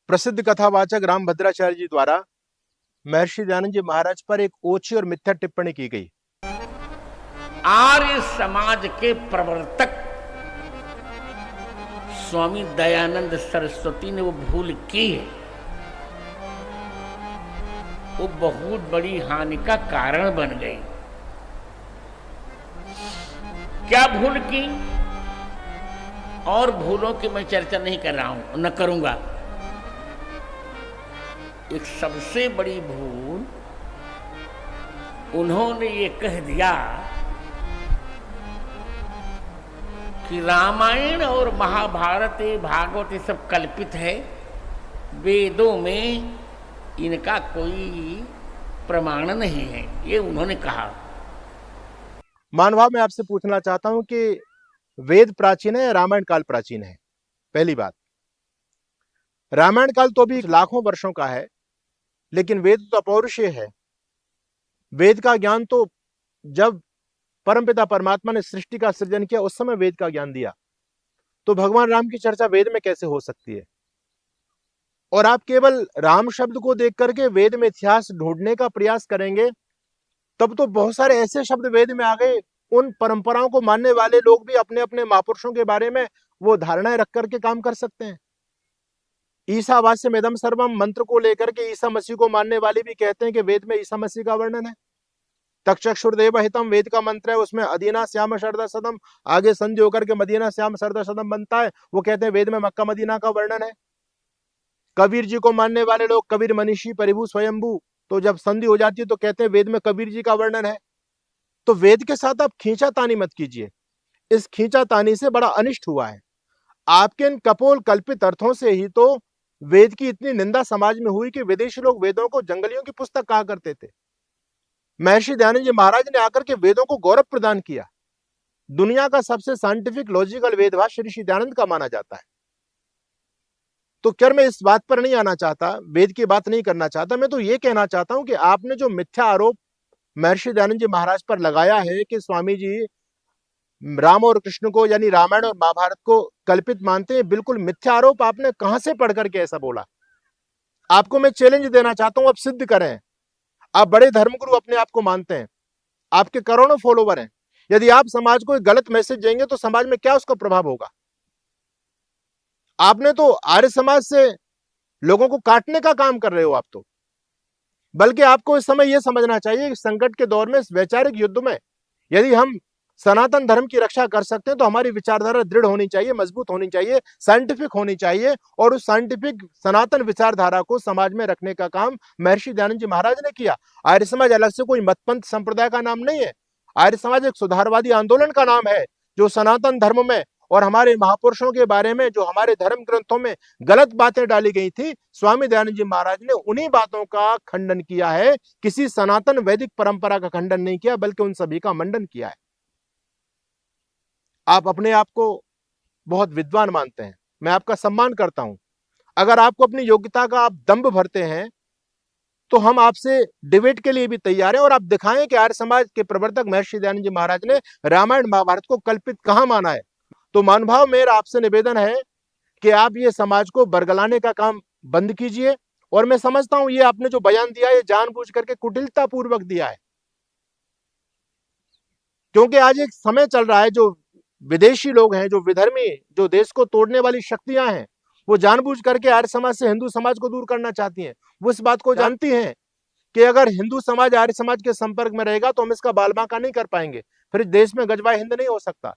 प्रसिद्ध कथावाचक रामभद्राचार्य जी द्वारा महर्षि दयानंद जी महाराज पर एक ओछी और मिथ्या टिप्पणी की गई। आर्य समाज के प्रवर्तक स्वामी दयानंद सरस्वती ने वो भूल की है, वो बहुत बड़ी हानि का कारण बन गई। क्या भूल की? और भूलों की मैं चर्चा नहीं कर रहा हूं, न करूंगा। एक सबसे बड़ी भूल उन्होंने ये कह दिया कि रामायण और महाभारत भागवत ये सब कल्पित है, वेदों में इनका कोई प्रमाण नहीं है, ये उन्होंने कहा। मानभाव मैं आपसे पूछना चाहता हूं कि वेद प्राचीन है या रामायण काल प्राचीन है? पहली बात, रामायण काल तो भी लाखों वर्षों का है, लेकिन वेद तो अपौरुषेय है। वेद का ज्ञान तो जब परमपिता परमात्मा ने सृष्टि का सृजन किया उस समय वेद का ज्ञान दिया, तो भगवान राम की चर्चा वेद में कैसे हो सकती है? और आप केवल राम शब्द को देख करके वेद में इतिहास ढूंढने का प्रयास करेंगे, तब तो बहुत सारे ऐसे शब्द वेद में आ गए, उन परंपराओं को मानने वाले लोग भी अपने अपने महापुरुषों के बारे में वो धारणाएं रख करके काम कर सकते हैं। ईसावास्यम इदं सर्वम मंत्र को लेकर के ईसा मसीह को मानने वाले भी कहते हैं कि वेद में ईसा मसीह का वर्णन है। तक्षुर्देव हितम वेद का मंत्र है, उसमें अदीना श्याम शरदा सदम, आगे संधि होकर के मदीना श्याम शरदा सदम बनता है, वो कहते हैं वेद में मक्का मदीना का वर्णन है। कबीर जी को मानने वाले लोग कबीर मनीषी परिभू स्वयंभू, तो जब संधि हो जाती है तो कहते हैं वेद में कबीर जी का वर्णन है। तो वेद के साथ आप खींचातानी मत कीजिए, इस खींचातानी से बड़ा अनिष्ट हुआ है। आपके इन कपोल कल्पित अर्थों से ही तो वेद की इतनी निंदा समाज में हुई कि विदेशी लोग वेदों को जंगलियों की पुस्तक कहा करते थे। महर्षि दयानंद जी महाराज ने आकर के वेदों को गौरव प्रदान किया। दुनिया का सबसे साइंटिफिक लॉजिकल वेदभाष्य ऋषि दयानंद का माना जाता है। तो क्या मैं इस बात पर नहीं आना चाहता, वेद की बात नहीं करना चाहता, मैं तो ये कहना चाहता हूं कि आपने जो मिथ्या आरोप महर्षि दयानंद जी महाराज पर लगाया है कि स्वामी जी राम और कृष्ण को यानी रामायण और महाभारत को कल्पित मानते हैं, बिल्कुल मिथ्या आरोप। आपने कहां से पढ़ करके ऐसा बोला? आपको मैं चैलेंज देना चाहता हूं, आप सिद्ध करें। आप बड़े धर्मगुरु अपने आप को मानते हैं, आपके करोड़ों फॉलोवर हैं, यदि आप समाज को एक गलत मैसेज देंगे तो समाज में क्या उसका प्रभाव होगा? आपने तो आर्य समाज से लोगों को काटने का काम कर रहे हो आप तो। बल्कि आपको इस समय यह समझना चाहिए कि संकट के दौर में, इस वैचारिक युद्ध में, यदि हम सनातन धर्म की रक्षा कर सकते हैं तो हमारी विचारधारा दृढ़ होनी चाहिए, मजबूत होनी चाहिए, साइंटिफिक होनी चाहिए, और उस साइंटिफिक सनातन विचारधारा को समाज में रखने का काम महर्षि दयानंद जी महाराज ने किया। आर्य समाज अलग से कोई मतपंथ संप्रदाय का नाम नहीं है। आर्य समाज एक सुधारवादी आंदोलन का नाम है, जो सनातन धर्म में और हमारे महापुरुषों के बारे में जो हमारे धर्म ग्रंथों में गलत बातें डाली गई थी, स्वामी दयानंद जी महाराज ने उन्हीं बातों का खंडन किया है। किसी सनातन वैदिक परंपरा का खंडन नहीं किया, बल्कि उन सभी का मंडन किया है। आप अपने आप को बहुत विद्वान मानते हैं, मैं आपका सम्मान करता हूं। अगर आपको अपनी योग्यता का आप दंभ भरते हैं तो हम आपसे डिबेट के लिए भी तैयार हैं, और आप दिखाएं कि आर्य समाज के प्रवर्तक महर्षि दयानंद जी महाराज ने रामायण महाभारत को कल्पित कहां माना है। तो मानभाव मेरा आपसे निवेदन है कि आप ये समाज को बरगलाने का काम बंद कीजिए। और मैं समझता हूं ये आपने जो बयान दिया है जानबूझ करके कुटिलता पूर्वक दिया है, क्योंकि आज एक समय चल रहा है, जो विदेशी लोग हैं, जो विधर्मी, जो देश को तोड़ने वाली शक्तियां हैं, वो जानबूझ करके आर्य समाज से हिंदू समाज को दूर करना चाहती हैं। वो इस बात को जानती हैं कि अगर हिंदू समाज आर्य समाज के संपर्क में रहेगा तो हम इसका बालबांका नहीं कर पाएंगे, फिर इस देश में गजबा हिंद नहीं हो सकता,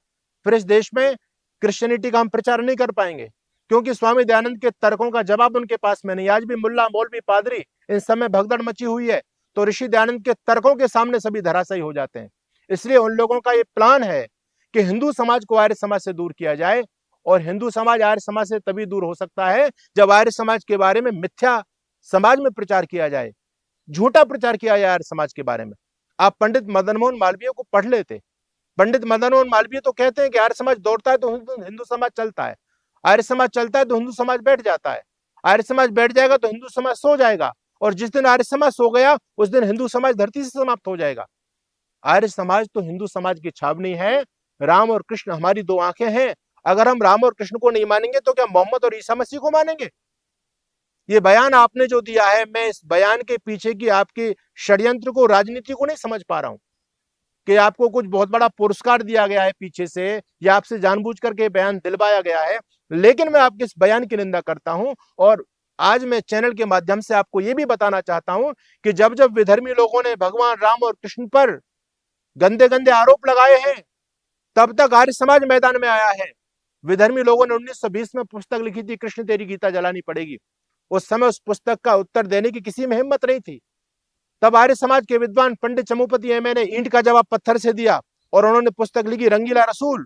फिर इस देश में क्रिश्चियनिटी का हम प्रचार नहीं कर पाएंगे, क्योंकि स्वामी दयानंद के तर्कों का जवाब उनके पास में नहीं। आज भी मुल्ला, मौलवी, पादरी, इन समय भगदड़ मची हुई है, तो ऋषि दयानंद के तर्कों के सामने सभी धराशायी हो जाते हैं। इसलिए उन लोगों का ये प्लान है कि हिंदू समाज को आर्य समाज से दूर किया जाए, और हिंदू समाज आर्य समाज से तभी दूर हो सकता है जब आर्य समाज के बारे में मिथ्या समाज में प्रचार किया जाए, झूठा प्रचार किया जाए आर्य समाज के बारे में। आप पंडित मदन मोहन मालवीय को पढ़ लेते। पंडित मदन मोहन मालवीय तो कहते हैं कि आर्य समाज दौड़ता है तो हिंदू समाज चलता है, आर्य समाज चलता है तो हिंदू समाज बैठ जाता है, आर्य समाज बैठ जाएगा तो हिंदू समाज सो जाएगा, और जिस दिन आर्य समाज सो गया उस दिन हिंदू समाज धरती से समाप्त हो जाएगा। आर्य समाज तो हिंदू समाज की छावनी है। राम और कृष्ण हमारी दो आंखें हैं। अगर हम राम और कृष्ण को नहीं मानेंगे तो क्या मोहम्मद और ईसा मसीह को मानेंगे? ये बयान आपने जो दिया है, मैं इस बयान के पीछे की आपके षड्यंत्र को, राजनीति को नहीं समझ पा रहा हूं कि आपको कुछ बहुत बड़ा पुरस्कार दिया गया है पीछे से, या आपसे जानबूझ करके बयान दिलवाया गया है। लेकिन मैं आपके इस बयान की निंदा करता हूं, और आज मैं चैनल के माध्यम से आपको यह भी बताना चाहता हूं कि जब जब विधर्मी लोगों ने भगवान राम और कृष्ण पर गंदे गंदे आरोप लगाए हैं, तब तक आर्य समाज मैदान में आया है। विधर्मी लोगों ने 1920 में पुस्तक लिखी थी, कृष्ण तेरी गीता जलानी पड़ेगी। उस समय उस पुस्तक का उत्तर देने की किसी में हिम्मत नहीं थी। तब आर्य समाज के विद्वान पंडित चमुपति एमए ने ईंट का जवाब पत्थर से दिया, और उन्होंने पुस्तक लिखी रंगीला रसूल।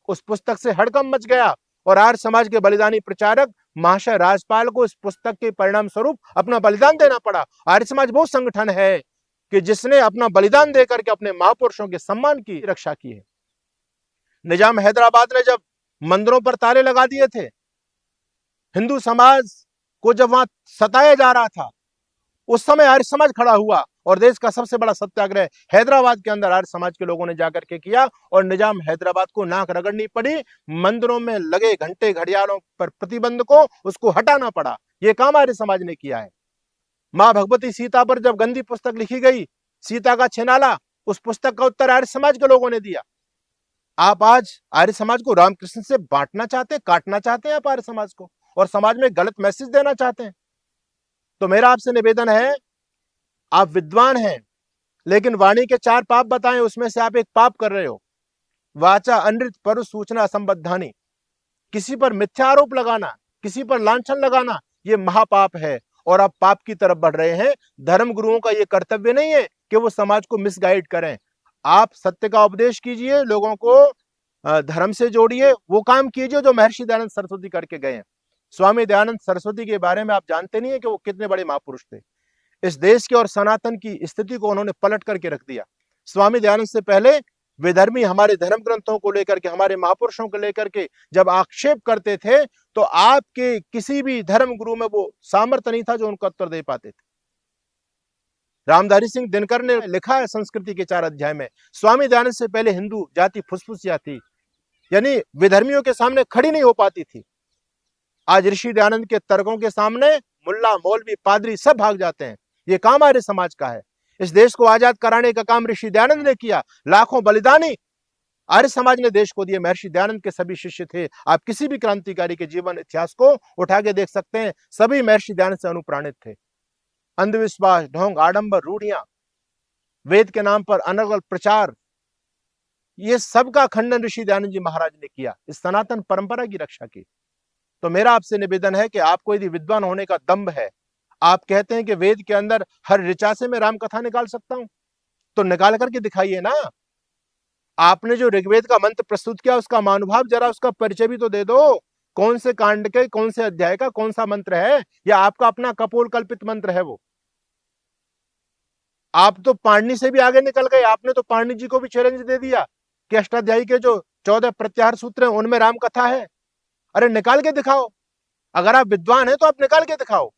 उस पुस्तक से हड़कंप मच गया, और आर्य समाज के बलिदानी प्रचारक महाशय राजपाल को इस पुस्तक के परिणाम स्वरूप अपना बलिदान देना पड़ा। आर्य समाज वो संगठन है कि जिसने अपना बलिदान देकर के अपने महापुरुषों के सम्मान की रक्षा की है। निजाम हैदराबाद ने जब मंदिरों पर ताले लगा दिए थे, हिंदू समाज को जब वहां सताया जा रहा था, उस समय आर्य समाज खड़ा हुआ, और देश का सबसे बड़ा सत्याग्रह हैदराबाद के अंदर आर्य समाज के लोगों ने जाकर के किया, और निजाम हैदराबाद को नाक रगड़नी पड़ी। मंदिरों में लगे घंटे घड़ियालों पर प्रतिबंध को, उसको हटाना पड़ा। यह काम आर्य समाज ने किया है। मां भगवती सीता पर जब गंदी पुस्तक लिखी गई, सीता का छिनाला, उस पुस्तक का उत्तर आर्य समाज के लोगों ने दिया। आप आज आर्य समाज को रामकृष्ण से बांटना चाहते हैं, काटना चाहते हैं आप आर्य समाज को, और समाज में गलत मैसेज देना चाहते हैं। तो मेरा आपसे निवेदन है, आप विद्वान हैं, लेकिन वाणी के 4 पाप बताएं, उसमें से आप एक पाप कर रहे हो। वाचा अनृत पर सूचना असंबद्धानी, किसी पर मिथ्या आरोप लगाना, किसी पर लांछन लगाना, ये महापाप है, और आप पाप की तरफ बढ़ रहे हैं। धर्म गुरुओं का ये कर्तव्य नहीं है कि वो समाज को मिसगाइड करें। आप सत्य का उपदेश कीजिए, लोगों को धर्म से जोड़िए, वो काम कीजिए जो महर्षि दयानंद सरस्वती करके गए हैं। स्वामी दयानंद सरस्वती के बारे में आप जानते नहीं है कि वो कितने बड़े महापुरुष थे। इस देश के और सनातन की स्थिति को उन्होंने पलट करके रख दिया। स्वामी दयानंद से पहले विधर्मी हमारे धर्म ग्रंथों को लेकर के, हमारे महापुरुषों को लेकर के जब आक्षेप करते थे, तो आपके किसी भी धर्म गुरु में वो सामर्थ्य नहीं था जो उनको उत्तर दे पाते थे। रामधारी सिंह दिनकर ने लिखा है संस्कृति के 4 अध्याय में, स्वामी दयानंद से पहले हिंदू जाति फुसफुसिया थी, यानी विधर्मियों के सामने खड़ी नहीं हो पाती थी। आज ऋषि दयानंद के तर्कों के सामने मुल्ला, मौलवी, पादरी सब भाग जाते हैं। ये काम आर्य समाज का है। इस देश को आजाद कराने का काम ऋषि दयानंद ने किया। लाखों बलिदानी आर्य समाज ने देश को दिए। महर्षि दयानंद के सभी शिष्य थे। आप किसी भी क्रांतिकारी के जीवन इतिहास को उठा के देख सकते हैं, सभी महर्षि दयानंद से अनुप्राणित थे। अंधविश्वास, ढोंग, आडंबर, रूढ़ियां, वेद के नाम पर अनर्गल प्रचार, ये सबका खंडन ऋषि दयानंद जी महाराज ने किया, इस सनातन परंपरा की रक्षा की। तो मेरा आपसे निवेदन है कि आपको यदि विद्वान होने का दम्भ है, आप कहते हैं कि वेद के अंदर हर ऋचा से मैं राम कथा निकाल सकता हूं, तो निकाल करके दिखाइए ना। आपने जो ऋग्वेद का मंत्र प्रस्तुत किया, उसका महानुभाव जरा उसका परिचय भी तो दे दो। कौन से कांड के, कौन से अध्याय का कौन सा मंत्र है, या आपका अपना कपोल कल्पित मंत्र है वो? आप तो पाणिनि से भी आगे निकल गए। आपने तो पाणिनि जी को भी चैलेंज दे दिया कि अष्टाध्यायी के जो 14 प्रत्याहार सूत्र हैं उनमें राम कथा है। अरे निकाल के दिखाओ। अगर आप विद्वान हैं तो आप निकाल के दिखाओ।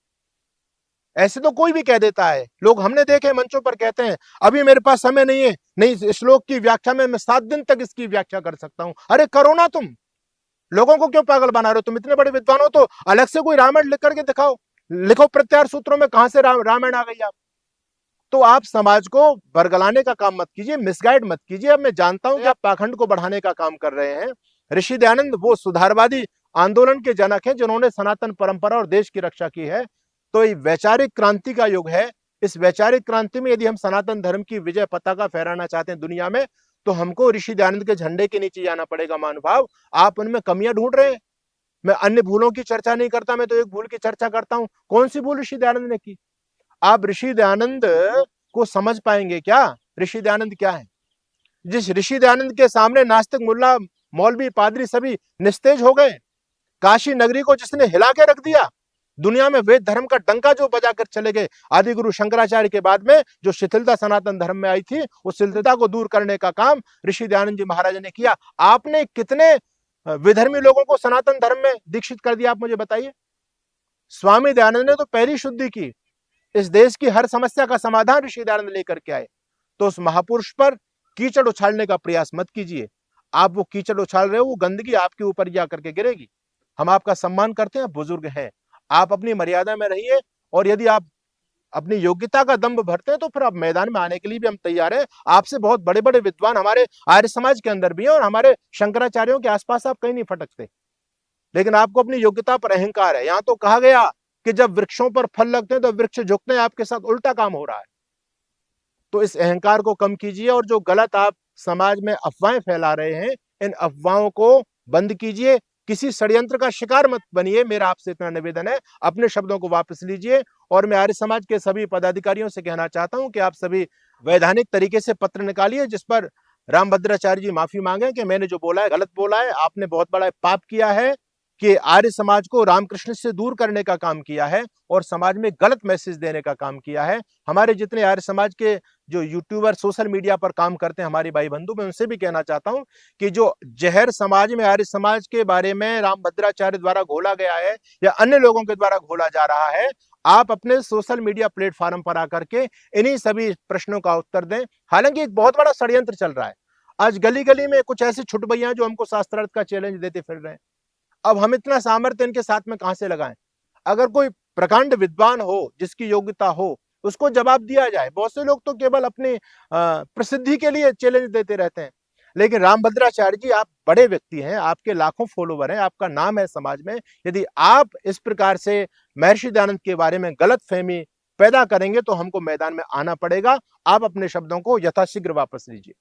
ऐसे तो कोई भी कह देता है। लोग हमने देखे मंचों पर कहते हैं अभी मेरे पास समय नहीं है, नहीं श्लोक की व्याख्या में मैं 7 दिन तक इसकी व्याख्या कर सकता हूं। अरे करो ना, तुम लोगों को क्यों पागल बना रहे हो? तुम इतने बड़े विद्वान हो तो अलग से कोई रामायण लिख करके दिखाओ। लिखो प्रत्याहार सूत्रों में कहां से रामायण आ गई। आप तो आप समाज को बरगलाने का काम मत कीजिए, मिसगाइड मत कीजिए। अब मैं जानता हूं कि आप पाखंड को बढ़ाने का काम कर रहे हैं। ऋषि दयानंद वो सुधारवादी आंदोलन के जनक हैं जिन्होंने सनातन परंपरा और देश की रक्षा की है। तो ये वैचारिक क्रांति का युग है। इस वैचारिक क्रांति में यदि हम सनातन धर्म की विजय पताका फहराना चाहते हैं दुनिया में, तो हमको ऋषि दयानंद के झंडे के नीचे जाना पड़ेगा। महानुभाव, आप उनमें कमियां ढूंढ रहे हैं। मैं अन्य भूलों की चर्चा नहीं करता, मैं तो एक भूल की चर्चा करता हूं। कौन सी भूल ऋषि दयानंद ने की? आप ऋषि दयानंद को समझ पाएंगे क्या? ऋषि दयानंद क्या है? जिस ऋषि दयानंद के सामने नास्तिक, मुल्ला, मौलवी, पादरी सभी निस्तेज हो गए। काशी नगरी को जिसने हिला के रख दिया, दुनिया में वेद धर्म का डंका जो बजाकर चले गए। आदि गुरु शंकराचार्य के बाद में जो शिथिलता सनातन धर्म में आई थी, उस शिथिलता को दूर करने का काम ऋषि दयानंद जी महाराज ने किया। आपने कितने विधर्मी लोगों को सनातन धर्म में दीक्षित कर दिया, आप मुझे बताइए। स्वामी दयानंद ने तो पहली शुद्धि की। इस देश की हर समस्या का समाधान ऋषि दयानंद लेकर के आए। तो उस महापुरुष पर कीचड़ उछालने का प्रयास मत कीजिए। आप वो कीचड़ उछाल रहे हो, वो गंदगी आपके ऊपर जा करके गिरेगी। हम आपका सम्मान करते हैं, बुजुर्ग हैं। आप अपनी मर्यादा में रहिए, और यदि आप अपनी योग्यता का दंभ भरते हैं तो फिर आप मैदान में आने के लिए भी हम तैयार हैं। आपसे बहुत बड़े बड़े विद्वान हमारे आर्य समाज के अंदर भी हैं, और हमारे शंकराचार्यों के आसपास आप कहीं नहीं फटकते। लेकिन आपको अपनी योग्यता पर अहंकार है। यहां तो कहा गया कि जब वृक्षों पर फल लगते हैं तो वृक्ष झुकते हैं, आपके साथ उल्टा काम हो रहा है। तो इस अहंकार को कम कीजिए, और जो गलत आप समाज में अफवाहें फैला रहे हैं, इन अफवाहों को बंद कीजिए। किसी षड्यंत्र का शिकार मत बनिए, मेरा आपसे इतना निवेदन है। अपने शब्दों को वापस लीजिए। और मैं आर्य समाज के सभी पदाधिकारियों से कहना चाहता हूं कि आप सभी वैधानिक तरीके से पत्र निकालिए, जिस पर रामभद्राचार्य जी माफी मांगे कि मैंने जो बोला है गलत बोला है, आपने बहुत बड़ा पाप किया है कि आर्य समाज को रामकृष्ण से दूर करने का काम किया है और समाज में गलत मैसेज देने का काम किया है। हमारे जितने आर्य समाज के जो यूट्यूबर सोशल मीडिया पर काम करते हैं हमारे भाई बंधु, मैं उनसे भी कहना चाहता हूं कि जो जहर समाज में आर्य समाज के बारे में रामभद्राचार्य द्वारा घोला गया है या अन्य लोगों के द्वारा घोला जा रहा है, आप अपने सोशल मीडिया प्लेटफॉर्म पर आकर के इन्हीं सभी प्रश्नों का उत्तर दें। हालांकि एक बहुत बड़ा षड्यंत्र चल रहा है। आज गली गली में कुछ ऐसे छुटभैया जो हमको शास्त्रार्थ का चैलेंज देते फिर रहे हैं। अब हम इतना सामर्थ्य इनके साथ में कहां से लगाएं? अगर कोई प्रकांड विद्वान हो, जिसकी योग्यता हो, उसको जवाब दिया जाए। बहुत से लोग तो केवल अपनी प्रसिद्धि के लिए चैलेंज देते रहते हैं। लेकिन रामभद्राचार्य जी, आप बड़े व्यक्ति हैं, आपके लाखों फॉलोवर हैं, आपका नाम है समाज में। यदि आप इस प्रकार से महर्षि दयानंद के बारे में गलतफहमी पैदा करेंगे तो हमको मैदान में आना पड़ेगा। आप अपने शब्दों को यथाशीघ्र वापस लीजिए।